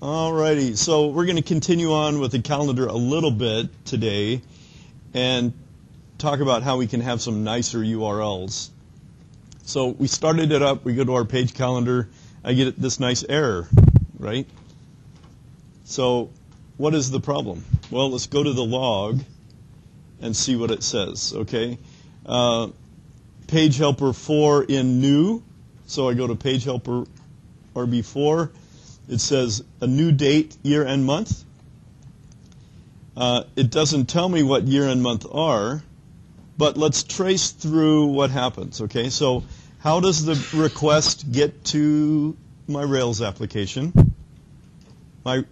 Alrighty, so we're going to continue on with the calendar a little bit today and talk about how we can have some nicer URLs. So we started it up, we go to our page calendar, I get this nice error, right? So what is the problem? Well, let's go to the log and see what it says, okay? Page helper 4 in new, so I go to page helper RB4. It says a new date, year and month. It doesn't tell me what year and month are, but let's trace through what happens, okay? So how does the request get to my Rails application? My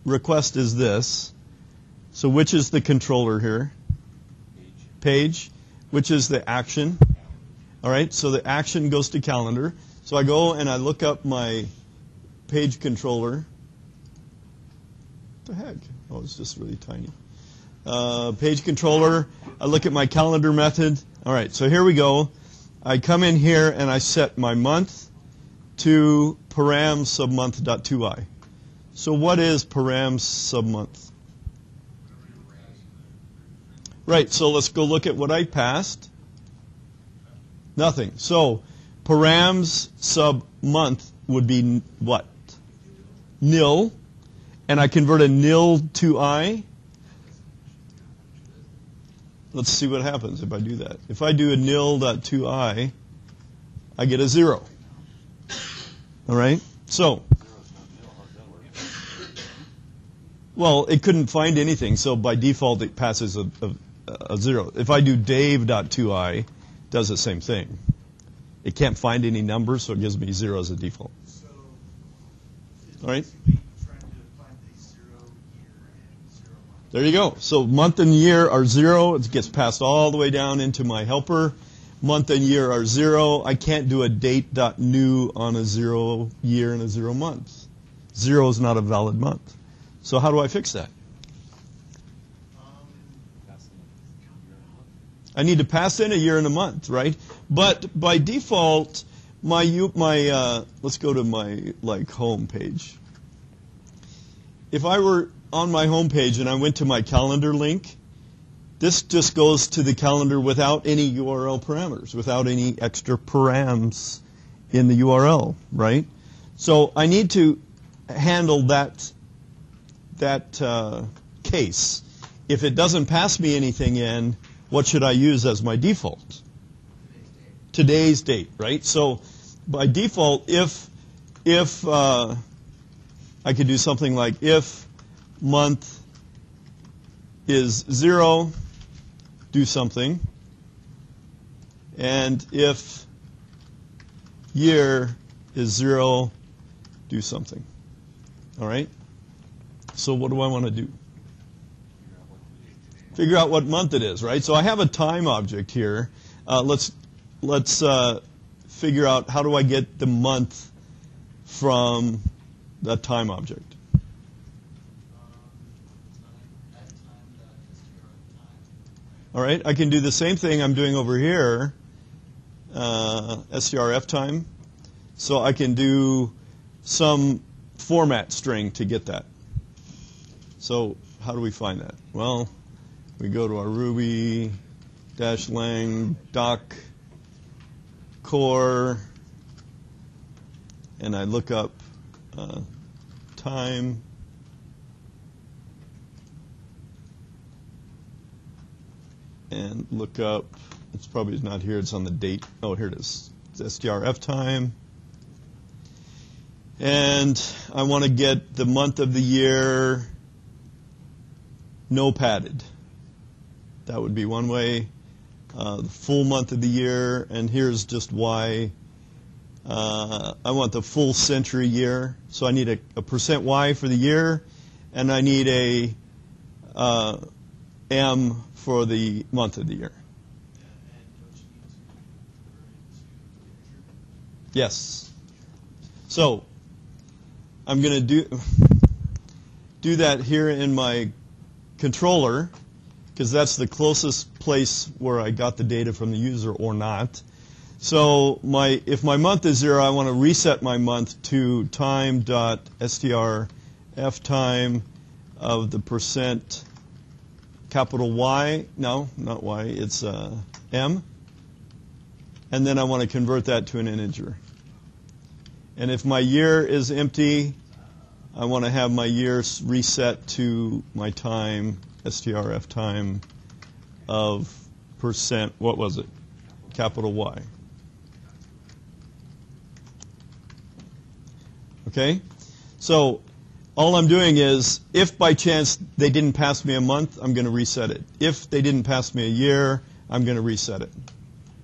request is this. So which is the controller here? Page. Which is the action? All right, so the action goes to calendar. So I go and I look up my page controller. What the heck? Oh, it's just really tiny. Page controller. I look at my calendar method. All right, so here we go. I come in here and I set my month to param submonth.2i. So what is param submonth? Right, so let's go look at what I passed. Nothing. So params submonth would be what? Nil. And I convert a nil to I. Let's see what happens if I do that. If I do a nil.2i, I get a 0. All right? So, well, it couldn't find anything, so by default it passes a 0. If I do dave.2i, it does the same thing. It can't find any numbers, so it gives me 0 as a default. So, all right? Trying to find the 0 year and 0 month. There you go. So month and year are 0. It gets passed all the way down into my helper. Month and year are 0. I can't do a date.new on a 0 year and a 0 month. 0 is not a valid month. So how do I fix that? I need to pass in a year and a month, right? But by default, let's go to my home page. If I were on my home page and I went to my calendar link, this just goes to the calendar without any URL parameters, without any extra params in the URL, right? So I need to handle that case. If it doesn't pass me anything in, what should I use as my default? Today's date, right? So by default, if I could do something like if month is 0, do something, and if year is 0, do something. All right? So what do I want to do? Figure out what month it is, right? So I have a time object here. Let's figure out how do I get the month from the time object. All right, I can do the same thing I'm doing over here, strf time. So I can do some format string to get that. So how do we find that? Well, we go to our Ruby -lang doc core, and I look up time, and look up, it's probably not here, it's on the date. Oh, here it is. It's strf time. And I want to get the month of the year no padded. That would be one way. The full month of the year, and here's just why. I want the full century year, so I need a %y for the year, and I need a m for the month of the year. Yes. So I'm going to do that here in my controller, because that's the closest place where I got the data from the user or not. So if my month is 0, I want to reset my month to time.strf time of the percent capital Y. No, not Y. It's M. And then I want to convert that to an integer. And if my year is empty, I want to have my year reset to my time, strf time of percent, what was it? Capital Y. Okay? So all I'm doing is, if by chance they didn't pass me a month, I'm going to reset it. If they didn't pass me a year, I'm going to reset it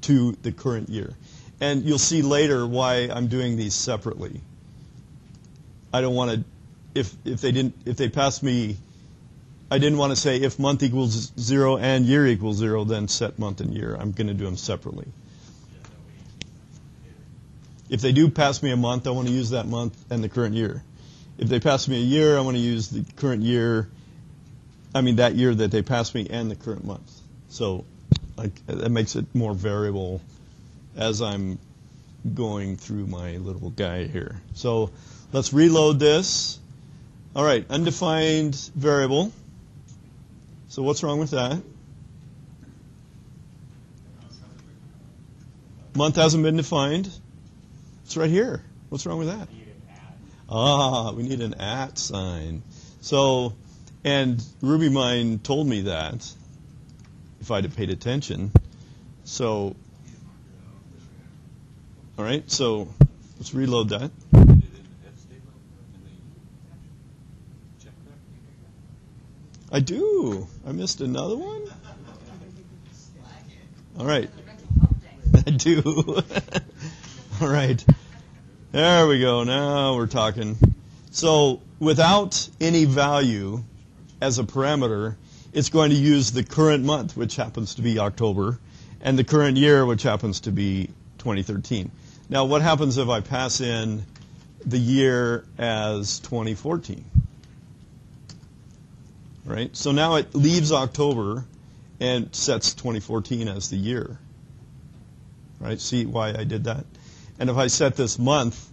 to the current year. And you'll see later why I'm doing these separately. I don't want to, if they passed me, I didn't want to say if month equals 0 and year equals 0, then set month and year. I'm going to do them separately. If they do pass me a month, I want to use that month and the current year. If they pass me a year, I want to use the current year, that year that they passed me and the current month. So that makes it more variable as I'm going through my little guy here. So let's reload this. All right, undefined variable. So what's wrong with that? Month hasn't been defined. It's right here. What's wrong with that? We need an @ sign. So, and RubyMine told me that, if I'd have paid attention. So, all right, so let's reload that. I do. I missed another one? All right. I do. All right. There we go. Now we're talking. So without any value as a parameter, it's going to use the current month, which happens to be October, and the current year, which happens to be 2013. Now, what happens if I pass in the year as 2014? Right? So now it leaves October and sets 2014 as the year. Right? See why I did that? And if I set this month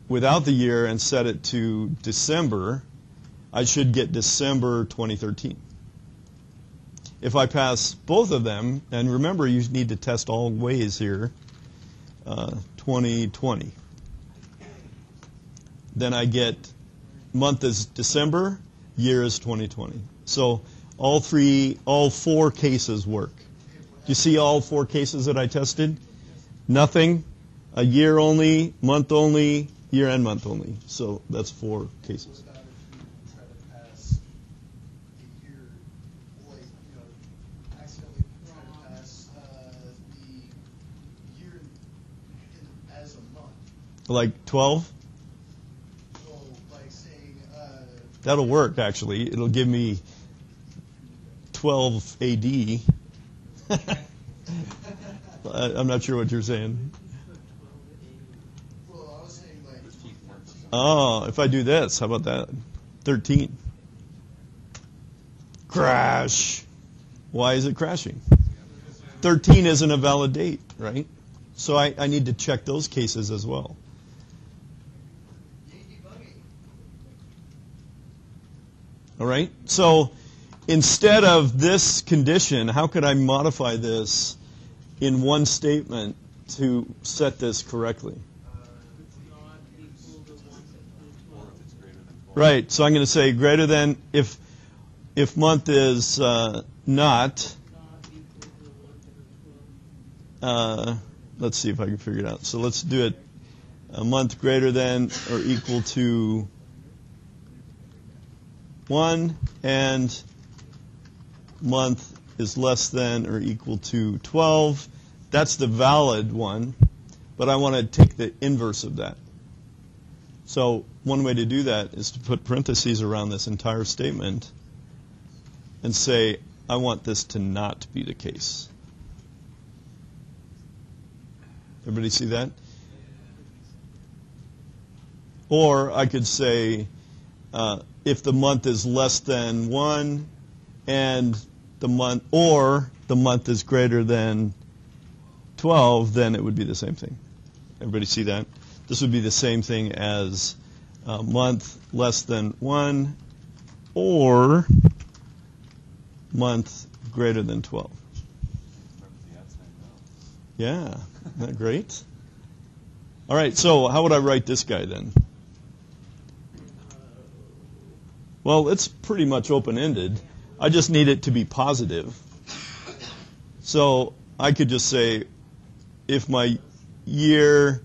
without the year and set it to December, I should get December 2013. If I pass both of them, and remember you need to test all ways here, 2020. Then I get month is December, year is 2020. So all 4 cases work. Do you see all 4 cases that I tested? Nothing, a year only, month only, year and month only. So that's 4 cases. What about if you try to pass the year, accidentally try to pass the year as a month? Like 12? So, like saying... That'll work, actually. It'll give me 12 AD. I'm not sure what you're saying. Well, I was saying like... Oh, if I do this, how about that? 13. Crash. Why is it crashing? 13 isn't a valid date, right? So I need to check those cases as well. All right? So instead of this condition, how could I modify this in one statement to set this correctly? Right, so I'm going to say greater than, if month is not, let's see if I can figure it out. So let's do it a month greater than or equal to 1, and month is less than or equal to 12. That's the valid one, but I want to take the inverse of that. So one way to do that is to put parentheses around this entire statement and say, I want this to not be the case. Everybody see that? Or I could say, if the month is less than 1 and the month, or the month is greater than 12, then it would be the same thing. Everybody see that? This would be the same thing as month less than 1 or month greater than 12. Yeah, isn't that great? All right, so how would I write this guy then? Well, it's pretty much open-ended. I just need it to be positive. So I could just say, if my year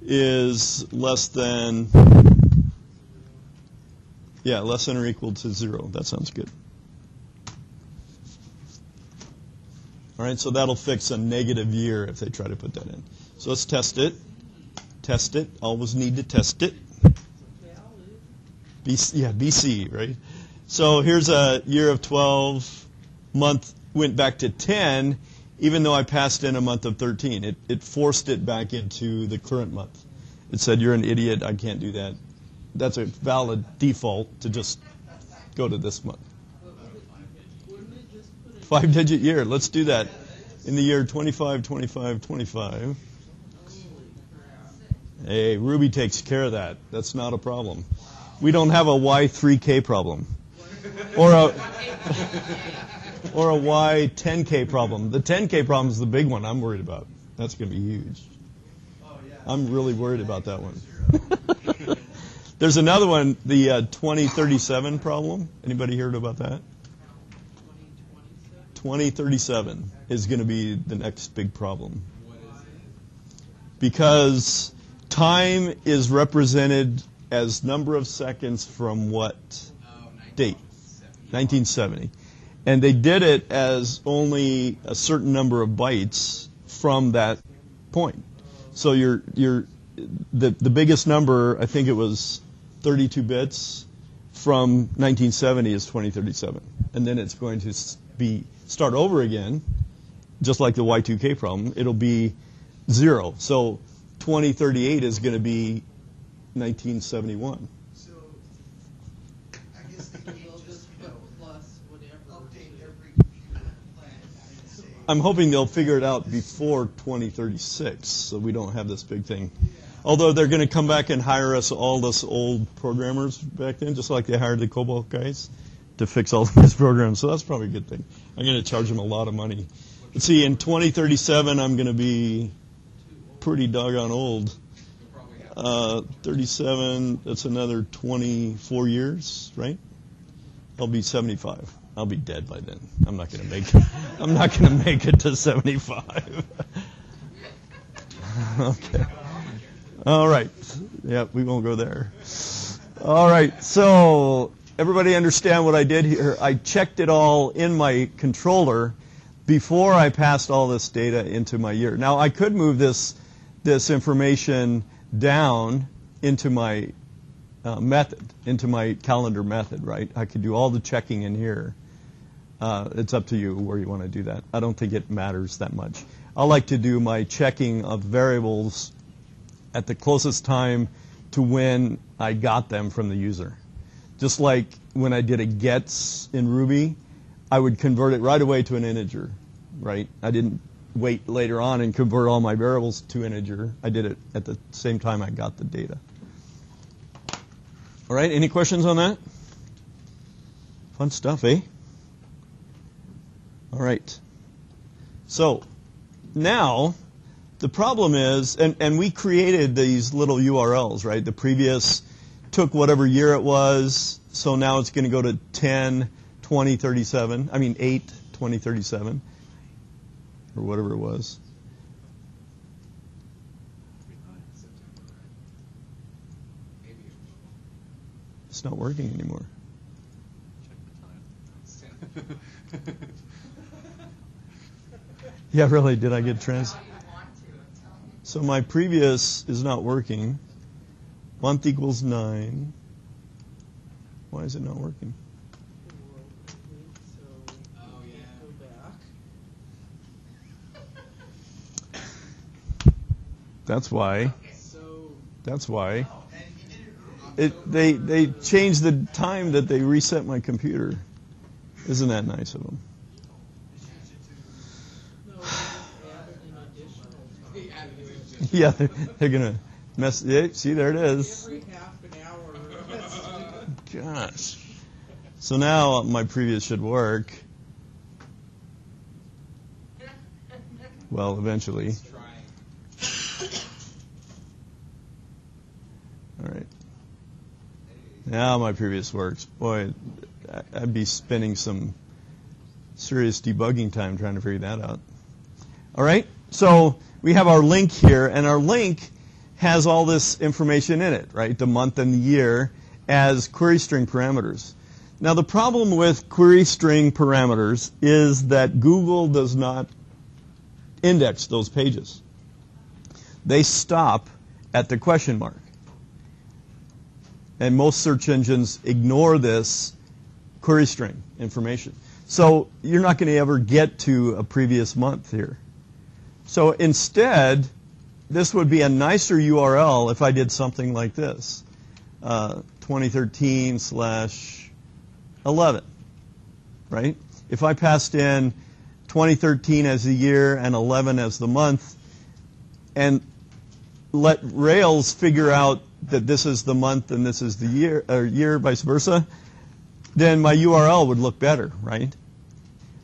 is less than or equal to 0. That sounds good. All right, so that'll fix a negative year if they try to put that in. So let's test it. Test it. Always need to test it. BC, right? So here's a year of 12. Month went back to 10, even though I passed in a month of 13. It forced it back into the current month. It said, you're an idiot, I can't do that. That's a valid default to just go to this month. 5-digit year, let's do that. In the year 25, 25, 25. Hey, Ruby takes care of that. That's not a problem. We don't have a Y3K problem. Or a Y10K problem. The 10K problem is the big one I'm worried about. That's going to be huge. I'm really worried about that one. There's another one, the 2037 problem. Anybody heard about that? 2037 is going to be the next big problem. Because time is represented as number of seconds from what date? 1970. And they did it as only a certain number of bytes from that point. So the biggest number, I think it was 32 bits from 1970 is 2037. And then it's going to start over again, just like the Y2K problem. It'll be 0. So 2038 is going to be 1971. So, I guess the game just update every computer planet and say, I'm hoping they'll figure it out before 2036, so we don't have this big thing. Although they're going to come back and hire us, all us old programmers back then, just like they hired the COBOL guys to fix all these programs. So that's probably a good thing. I'm going to charge them a lot of money. Let's see, in 2037, I'm going to be pretty doggone old. 37, that's another 24 years, right? I'll be 75. I'll be dead by then. I'm not going to make it. I'm not going to make it to 75. Okay. All right. Yeah, we won't go there. All right. So everybody understand what I did here? I checked it all in my controller before I passed all this data into my year. Now I could move this information down into my method, into my calendar method, right? I could do all the checking in here. It's up to you where you want to do that. I don't think it matters that much. I like to do my checking of variables at the closest time to when I got them from the user. Just like when I did a gets in Ruby, I would convert it right away to an integer, right? I didn't wait later on and convert all my variables to integer. I did it at the same time I got the data. All right, any questions on that? Fun stuff, eh? All right. So now the problem is, and we created these little URLs, right? The previous took whatever year it was, so now it's going to go to 10, 20, 37. I mean 8, 20, 37. Or whatever it was. It's not working anymore. Yeah, really, did I get trans? So my previous is not working. Month equals 9. Why is it not working? That's why. That's why. They changed the time that they reset my computer. Isn't that nice of them? Yeah, they're going to mess. Yeah, see, there it is. Every half an hour. Gosh. So now my previous should work. Well, eventually. All right. Now my previous works. Boy, I'd be spending some serious debugging time trying to figure that out. All right. So we have our link here, and our link has all this information in it, right? The month and the year as query string parameters. Now the problem with query string parameters is that Google does not index those pages. They stop at the question mark. And most search engines ignore this query string information. So you're not going to ever get to a previous month here. So instead, this would be a nicer URL if I did something like this. 2013/11, right? If I passed in 2013 as the year and 11 as the month, and let Rails figure out that this is the month and this is the year, or year, vice versa, then my URL would look better, right?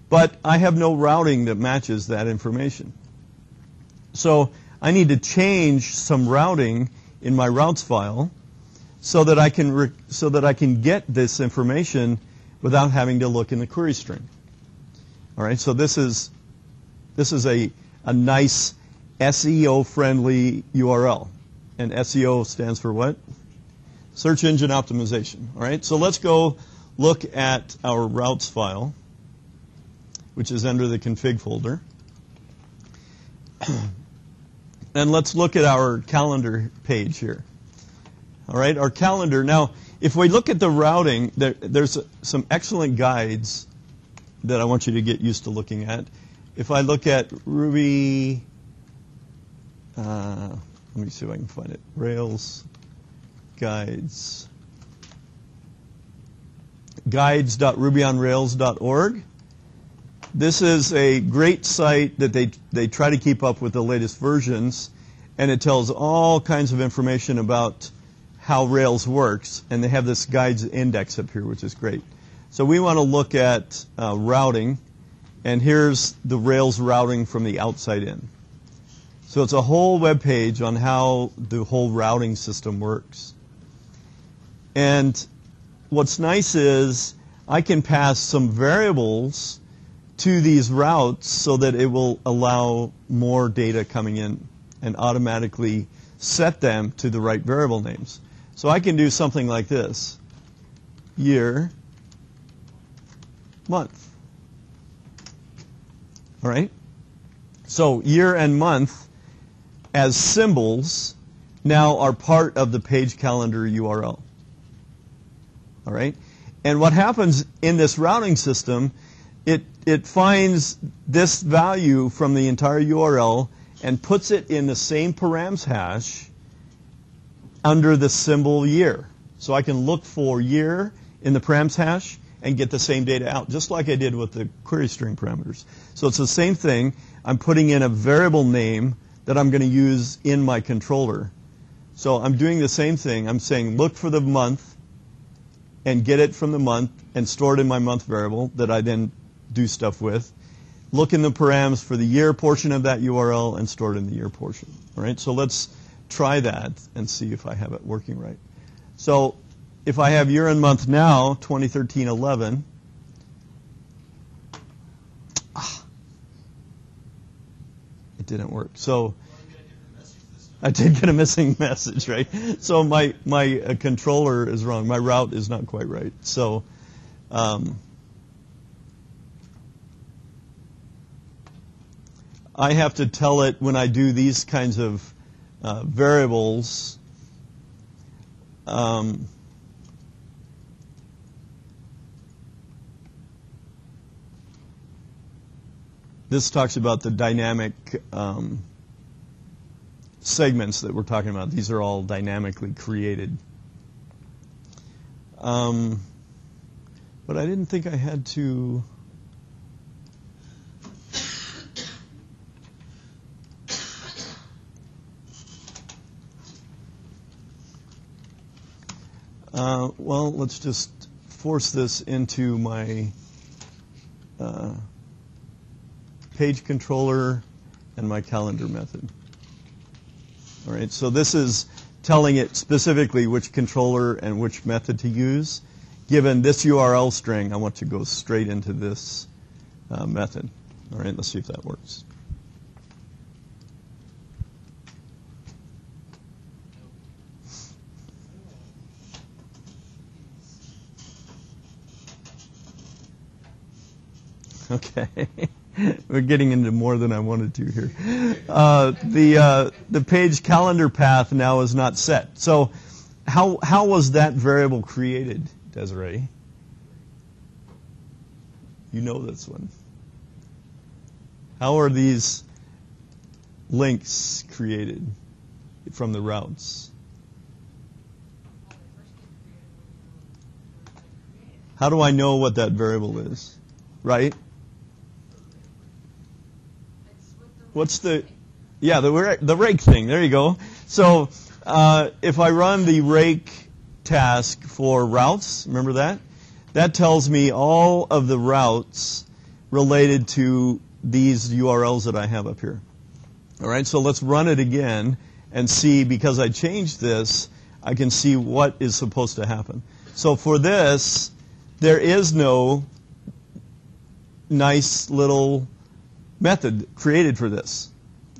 But I have no routing that matches that information. So I need to change some routing in my routes file so that I can get this information without having to look in the query string. All right, so this is a nice SEO-friendly URL. And SEO stands for what? Search engine optimization. All right, so let's go look at our routes file, which is under the config folder. And let's look at our calendar page here. All right, our calendar. Now, if we look at the routing, there's some excellent guides that I want you to get used to looking at. If I look at Ruby, let me see if I can find it. Rails guides. Guides.rubyonrails.org. This is a great site that they try to keep up with the latest versions, and it tells all kinds of information about how Rails works, and they have this guides index up here, which is great. So we want to look at routing, and here's the Rails routing from the outside in. So it's a whole web page on how the whole routing system works. And what's nice is I can pass some variables to these routes so that it will allow more data coming in and automatically set them to the right variable names. So I can do something like this: year, month. All right? So year and month as symbols now are part of the page calendar URL. All right? And what happens in this routing system, it finds this value from the entire URL and puts it in the same params hash under the symbol year. So I can look for year in the params hash and get the same data out, just like I did with the query string parameters. So it's the same thing. I'm putting in a variable name that I'm going to use in my controller. So I'm doing the same thing. I'm saying look for the month and get it from the month and store it in my month variable that I then do stuff with. Look in the params for the year portion of that URL and store it in the year portion. All right, so let's try that and see if I have it working right. So if I have year and month now, 2013-11, it didn't work. So I did get a missing message, right? So my controller is wrong. My route is not quite right. So I have to tell it when I do these kinds of variables. This talks about the dynamic segments that we're talking about. These are all dynamically created. But I didn't think I had to. Well, let's just force this into my page controller and my calendar method. All right, so this is telling it specifically which controller and which method to use. Given this URL string, I want to go straight into this method. All right, let's see if that works. Okay, we're getting into more than I wanted to here. The page calendar path now is not set. So how was that variable created, Desiree? You know this one. How are these links created from the routes? How do I know what that variable is? Right? What's the rake thing? There you go. So if I run the rake task for routes, remember that? That tells me all of the routes related to these URLs that I have up here. All right, so let's run it again and see, because I changed this, I can see what is supposed to happen. So for this, there is no nice little method created for this,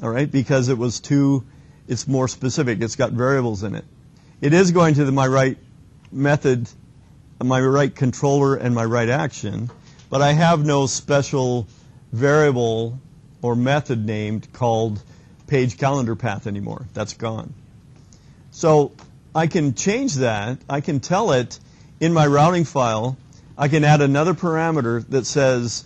all right, because it's more specific. It's got variables in it. It is going to my right method, my right controller, and my right action, but I have no special variable or method named called page calendar path anymore. That's gone. So I can change that. I can tell it in my routing file, I can add another parameter that says,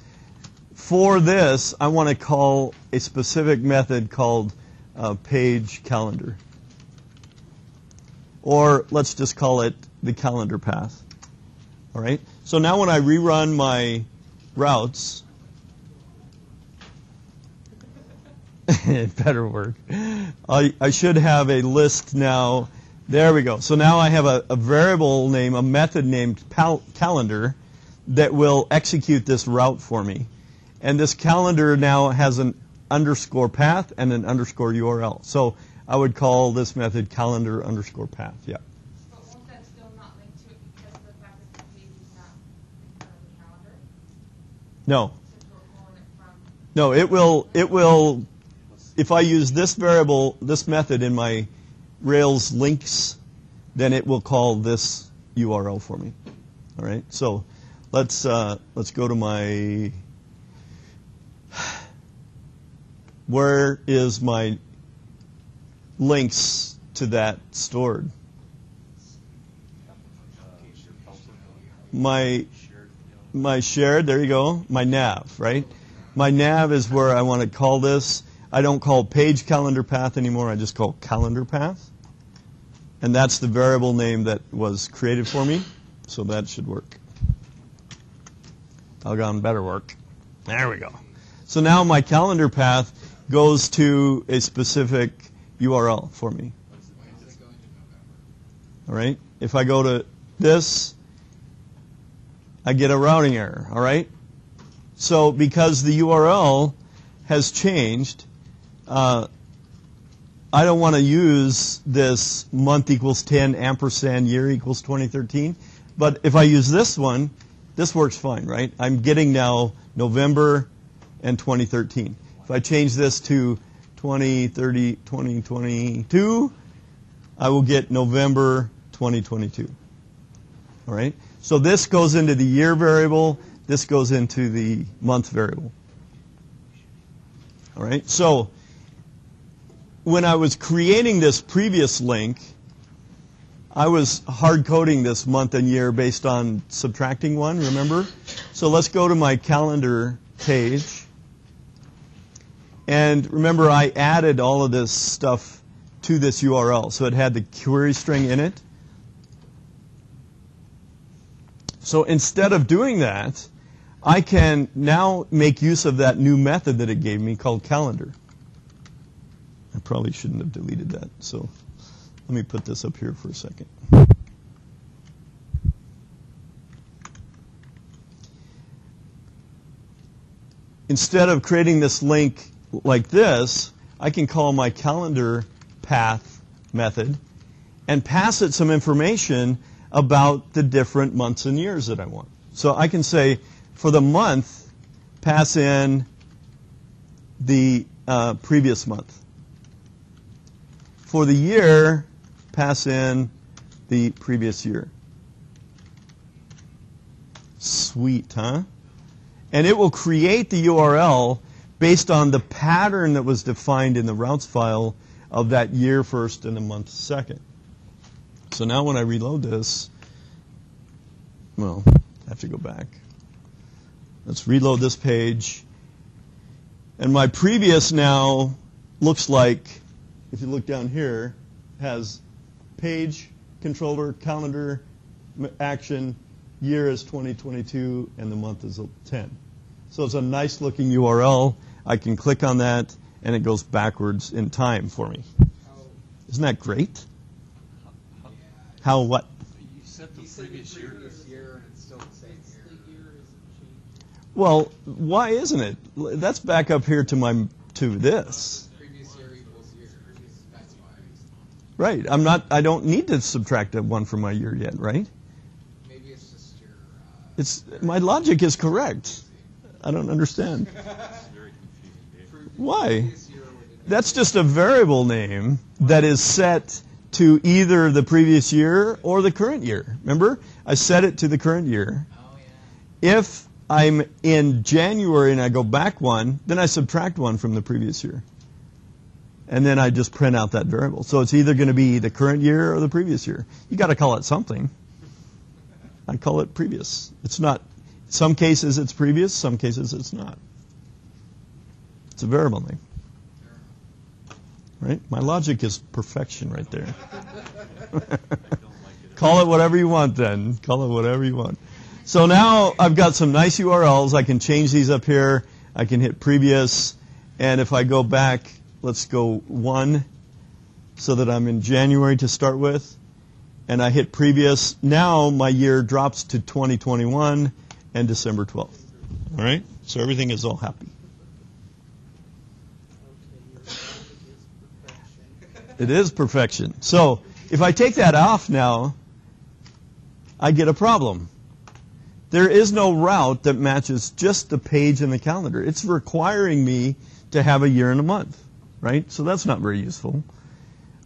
for this, I want to call a specific method called page calendar. Or let's just call it the calendar path. All right? So now when I rerun my routes, it better work. I should have a list now. There we go. So now I have a variable name, a method named calendar that will execute this route for me. And this calendar now has an underscore path and an underscore URL. So I would call this method calendar underscore path. Yeah. But won't that still not link to it because of the fact that the page is not in front of the calendar? No. Since we're pulling it from. No, it will, if I use this variable, this method in my Rails links, then it will call this URL for me. All right. So let's go to my, where is my links to that stored? My shared, there you go, my nav, right? My nav is where I want to call this. I don't call page calendar path anymore, I just call calendar path. And that's the variable name that was created for me, so that should work. Doggone better work. There we go. So now my calendar path goes to a specific URL for me. All right? If I go to this, I get a routing error. All right? So because the URL has changed, I don't want to use this month equals 10 ampersand year equals 2013. But if I use this one, this works fine, right? I'm getting now November and 2013. If I change this to 2022, I will get November 2022. All right? So this goes into the year variable. This goes into the month variable. All right? So when I was creating this previous link, I was hard coding this month and year based on subtracting one, remember? So let's go to my calendar page. And remember, I added all of this stuff to this URL. So it had the query string in it. So instead of doing that, I can now make use of that new method that it gave me called calendar. I probably shouldn't have deleted that. So let me put this up here for a second. instead of creating this link like this, I can call my calendar path method and pass it some information about the different months and years that I want. So I can say, for the month, pass in the previous month. For the year, pass in the previous year. Sweet, huh? And it will create the URL based on the pattern that was defined in the routes file of that year first and the month second. So now when I reload this, well, I have to go back. Let's reload this page. And my previous now looks like, if you look down here, has page, controller, calendar, action, year is 2022, and the month is 10. So it's a nice looking URL. I can click on that, and it goes backwards in time for me. Isn't that great? How what? You set the previous year, and it's still the same year. Well, why isn't it? That's back up here to this. Previous year equals year. That's why. Right. I don't need to subtract a 1 from my year yet, right? Maybe it's just your. My logic is correct. I don't understand. it's very confusing, Dave. Why? That's just a variable name that is set to either the previous year or the current year. Remember? I set it to the current year. Oh, yeah. If I'm in January and I go back 1, then I subtract 1 from the previous year. And then I just print out that variable. So it's either going to be the current year or the previous year. You got to call it something. I call it previous. It's not. Some cases it's previous, some cases it's not. It's a variable name. Right? My logic is perfection right there. Call it whatever you want then. Call it whatever you want. So now I've got some nice URLs. I can change these up here. I can hit previous. And if I go back, let's go 1 so that I'm in January to start with. And I hit previous. Now my year drops to 2021 and December 12th. All right? So everything is all happy. It is perfection. So if I take that off now, I get a problem. There is no route that matches just the page and the calendar. It's requiring me to have a year and a month, right? So that's not very useful.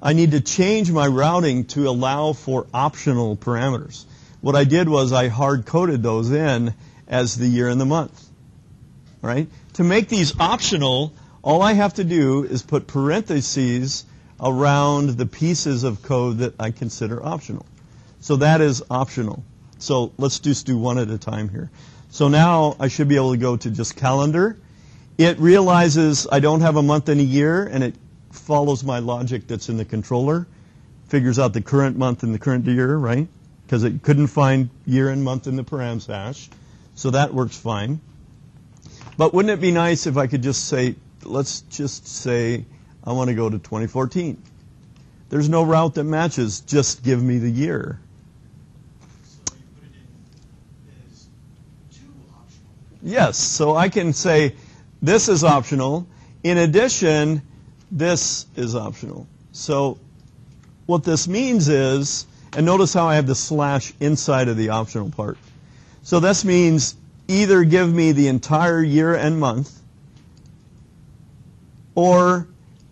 I need to change my routing to allow for optional parameters. What I did was I hard-coded those in as the year and the month, right? To make these optional, all I have to do is put parentheses around the pieces of code that I consider optional. So that is optional. So let's just do one at a time here. So now I should be able to go to just calendar. It realizes I don't have a month and a year, and it follows my logic that's in the controller, figures out the current month and the current year, right? Because it couldn't find year and month in the params hash. So that works fine. But wouldn't it be nice if I could just say, let's just say I want to go to 2014. There's no route that matches. Just give me the year. So you put it in as 2 optional. Yes, so I can say this is optional. In addition, this is optional. So what this means is, and notice how I have the slash inside of the optional part. So this means either give me the entire year and month, or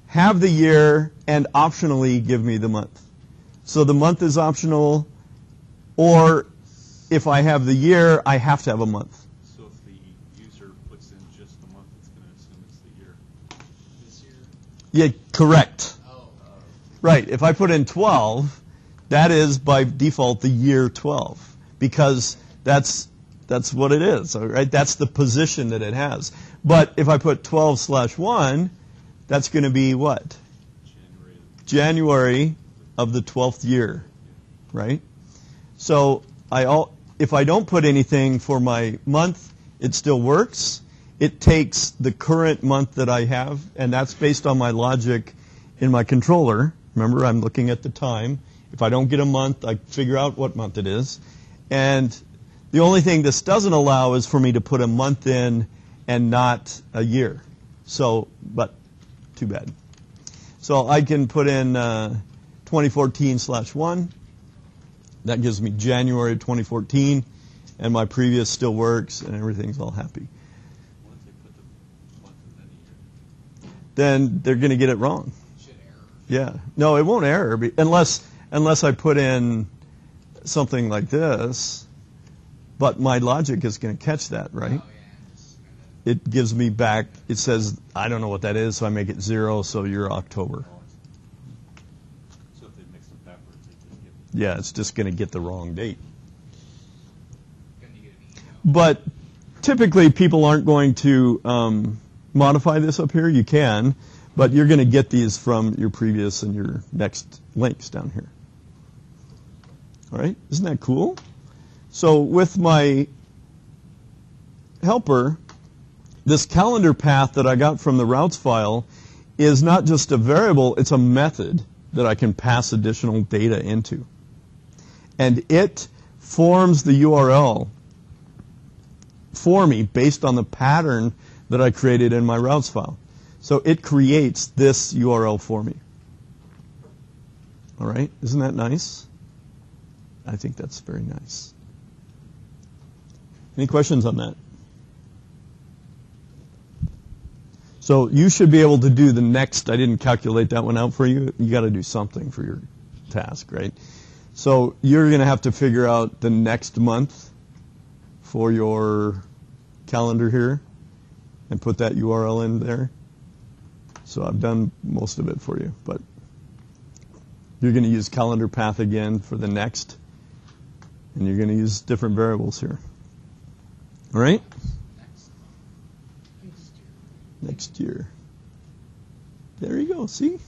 have the year and optionally give me the month. So the month is optional, or if I have the year, I have to have a month. So if the user puts in just the month, it's going to assume it's the year. This year. Yeah, correct. Oh. Right. If I put in 12, that is by default the year 12, because that's what it is. Right? That's the position that it has. But if I put 12/1, that's going to be what? January of the 12th year, right? So if I don't put anything for my month, it still works. It takes the current month that I have, and that's based on my logic in my controller. Remember, I'm looking at the time. If I don't get a month, I figure out what month it is. And the only thing this doesn't allow is for me to put a month in and not a year. So, but too bad. So I can put in 2014/1. That gives me January of 2014, and my previous still works, and everything's all happy. What if they put the month within a year? Then they're going to get it wrong. Should error. Yeah. No, it won't error unless I put in something like this. But my logic is going to catch that, right? Oh, yeah. Just kinda- It gives me back. It says I don't know what that is, so I make it 0. So you're October. So if they mix them backwards, they just get. Yeah, it's just going to get the wrong date. Gonna get an email. But typically, people aren't going to modify this up here. You can, but you're going to get these from your previous and your next links down here. All right, isn't that cool? So with my helper, this calendar path that I got from the routes file is not just a variable, it's a method that I can pass additional data into. And it forms the URL for me based on the pattern that I created in my routes file. So it creates this URL for me. All right, isn't that nice? I think that's very nice. Any questions on that? So you should be able to do the next. I didn't calculate that one out for you. You got to do something for your task, right? So you're going to have to figure out the next month for your calendar here and put that URL in there. So I've done most of it for you, but you're going to use calendar path again for the next, and you're going to use different variables here. All right? Next year. There you go. See?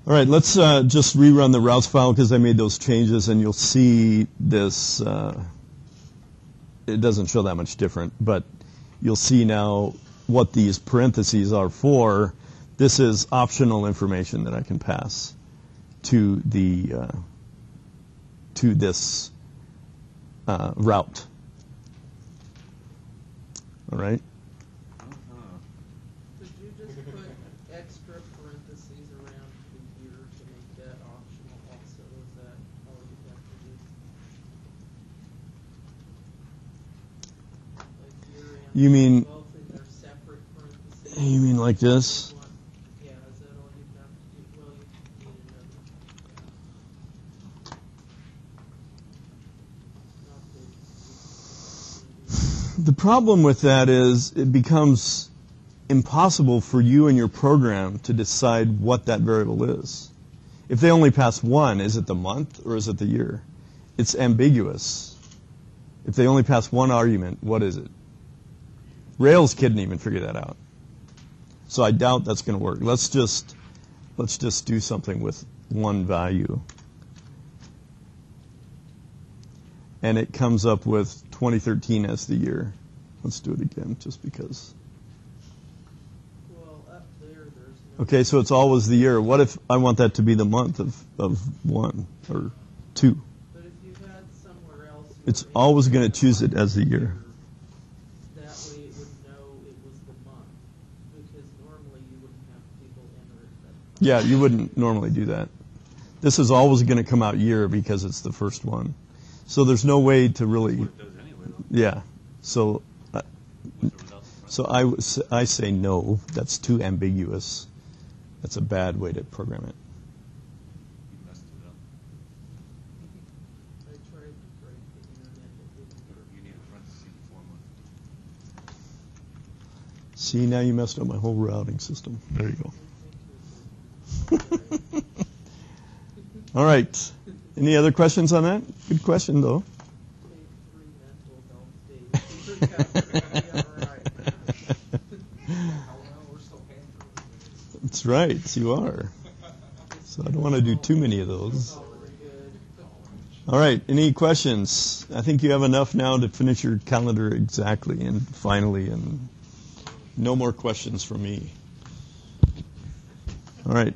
All right, let's just rerun the routes file because I made those changes, and you'll see this. It doesn't show that much different, but you'll see now what these parentheses are for. This is optional information that I can pass to the to this route. All right. Could you just put extra parentheses around the year to make that optional also? Is that all you have to do? Like year and You mean- both in their separate parentheses? You mean like this? Yeah, is that all you have to do? Well, you need another. Not The problem with that is it becomes impossible for you and your program to decide what that variable is. If they only pass one, is it the month or is it the year? It's ambiguous. If they only pass one argument, what is it? Rails couldn't even figure that out. So I doubt that's going to work. Let's just do something with one value. And it comes up with 2013 as the year. Let's do it again, just because. well, up there, there's no. Okay, so it's always the year. What if I want that to be the month of 1 or 2? But if you had somewhere else. where It's it always going had to choose it as the year. That way it would know it was the month, because normally you wouldn't have people enter it. Yeah, you wouldn't normally do that. This is always going to come out year because it's the first one. So there's no way to really, What it does anyway, though. yeah. So With or without the front. So I say no. That's too ambiguous. That's a bad way to program it. You messed it up. I tried to break the internet, it didn't work. You need a parenthesis before month. See, now you messed up my whole routing system. There you go. All right. Any other questions on that? Good question, though. Take 3 mental health days. Yeah, right. Well, we're still paying for it. That's right. You are. So I don't want to do too many of those. Already good. All right. Any questions? I think you have enough now to finish your calendar exactly and finally, and no more questions from me. All right.